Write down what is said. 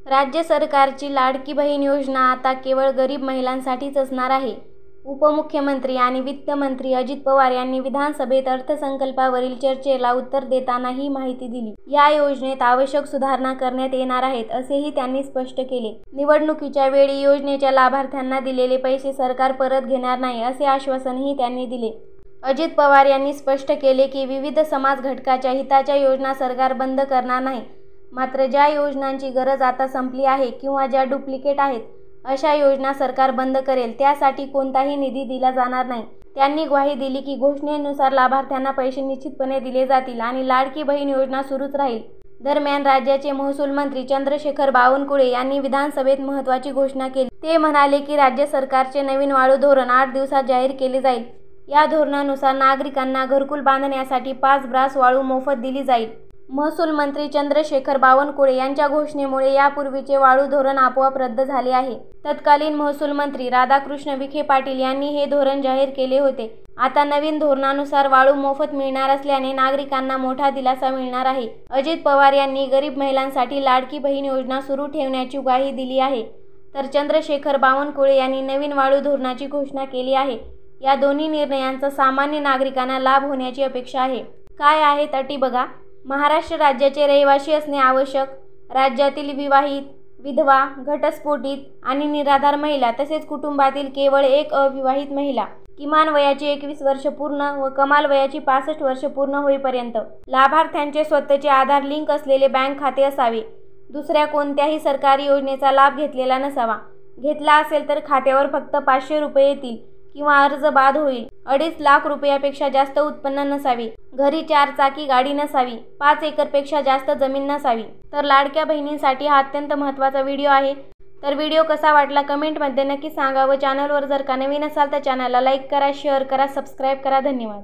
राज्य सरकारची लाडकी बहीण योजना आता केवळ गरीब महिलांसाठीच असणार आहे. उपमुख्यमंत्री आणि वित्त मंत्री अजित पवार यांनी विधानसभेत अर्थसंकल्पावरील चर्चेला उत्तर देताना ही माहिती दिली. या योजनेत आवश्यक सुधारणा करण्यात येणार आहेत, असेही त्यांनी स्पष्ट केले. निवडणुकीच्या वेळी योजनेच्या लाभार्थ्यांना दिलेले पैसे सरकार परत घेणार नाही, असे आश्वासनही त्यांनी दिले. अजित पवार यांनी स्पष्ट केले की विविध समाज घटकाच्या हिताच्या योजना सरकार बंद करणार नाही. मात्र ज्या योजनांची गरज आता संपली आहे किंवा ज्या डुप्लिकेट आहेत, अशा योजना सरकार बंद करेल. त्यासाठी कोणताही निधी दिला जाणार नाही. त्यांनी ग्वाही दिली की घोषणेनुसार लाभार्थ्यांना पैसे निश्चितपणे दिले जातील आणि लाडकी बहीण योजना सुरूच राहील. दरम्यान राज्याचे महसूल मंत्री चंद्रशेखर बावनकुळे यांनी विधानसभेत महत्त्वाची घोषणा केली. ते म्हणाले की राज्य सरकारचे नवीन वाळू धोरण 8 दिवसात जाहीर केले जाईल. या धोरणानुसार नागरिकांना घरकुल बांधण्यासाठी 5 ब्रास वाळू मोफत दिली जाईल. महसूल मंत्री चंद्रशेखर बावनकुळे यांच्या घोषणेमुळे यापूर्वीचे वाळू धोरण आपोआप रद्द झाले आहे. तत्कालीन महसूल मंत्री राधाकृष्ण विखे पाटील यांनी हे धोरण जाहीर केले होते. आता नवीन धोरणानुसार वाळू मोफत मिळणार असल्याने नागरिकांना मोठा दिलासा मिळणार आहे. अजित पवार यांनी गरीब महिलांसाठी लाडकी बहीण योजना सुरू ठेवण्याची ग्वाही दिली आहे, तर चंद्रशेखर बावनकुळे यांनी नवीन वाळू धोरणाची घोषणा केली आहे. या दोन्ही निर्णयांचा सामान्य नागरिकांना लाभ होण्याची अपेक्षा आहे. काय आहेत अटी बघा. महाराष्ट्र राज्याचे रहिवासी असणे आवश्यक. राज्यातील विवाहित, विधवा, घटस्फोटित आणि निराधार महिला तसेच कुटुंबातील केवळ एक अविवाहित महिला, किमान वयाची 21 वर्ष पूर्ण व कमाल वयाची 65 वर्ष पूर्ण होईपर्यंत. लाभार्थ्यांचे स्वतःचे आधार लिंक असलेले बँक खाते असावे. दुसऱ्या कोणत्याही सरकारी योजनेचा लाभ घेतलेला नसावा. घेतला असेल तर खात्यावर फक्त 500 रुपये येतील किंवा अर्ज बाद होईल. 2.5 लाख रुपयापेक्षा जास्त उत्पन्न नसावे. घरी 4 चाकी गाडी नसावी. 5 एकरपेक्षा जास्त जमीन नसावी. तर लाडक्या बहिणींसाठी हा अत्यंत महत्त्वाचा व्हिडिओ आहे. तर व्हिडिओ कसा वाटला कमेंटमध्ये नक्की सांगा व चॅनलवर जर का नवीन असाल तर चॅनलला लाईक करा, शेअर करा, सबस्क्राईब करा. धन्यवाद.